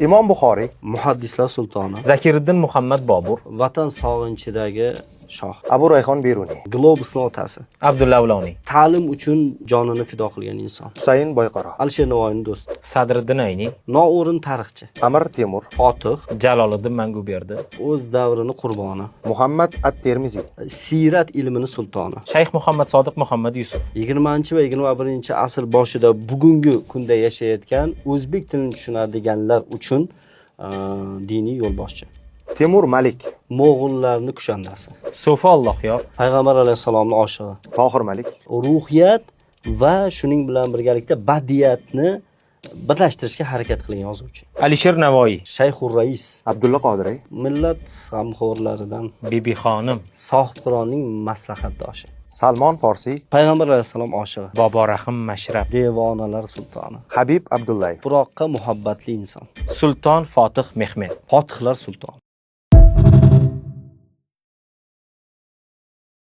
Imom Buxoriy, Muhaddislar sultoni, Zakiriddin Muhammad Bobur, vatan sog'inchidagi shoh, Abu Rayhon Beruniy, globusning otasi, Abdulla Avloniy, ta'lim uchun jonini fido qilgan inson, Husayn Boyqaro, Alisher Navoiyning do'sti, Sadriddin Ayni, noo'rin tarixchi, Amir Temur, fotih, Jaloliddin Manguberdi, o'z davrini qurboni, Muhammad at-Termiziy, siyrat ilmini sultoni. Shayx Muhammad Sodiq Muhammad Yusuf, 20 va 21 asr boshida bugungi kunda yashayotgan o'zbek tilini tushunadiganlar uchun diniy yo'lboshchi. Temur Malik, Mo'g'ullarning kushandasi, So'fi Allohyor, payg'ambar alayhissalomning oshig'i, Tohir Malik, ruhiyat va shuning bilan birgalikda badiiyatni birlashtirishga harakat qilgan yozuvchi. Alisher Navoiy, Shayxur Rais, Abdulla Qodiriy, millat g'amxo'rlaridan, Bibi Xonim, sohibqironning maslahatdoshi, Salmon Forsiy, payg'ambar alayhissalom oshig'i, Bobo Rahim Mashrab, devonalar sultoni, Habib Abdullayev, tuproqqa muhabbatli inson, Sulton Fotih Mehmet. fotihlar sultoni.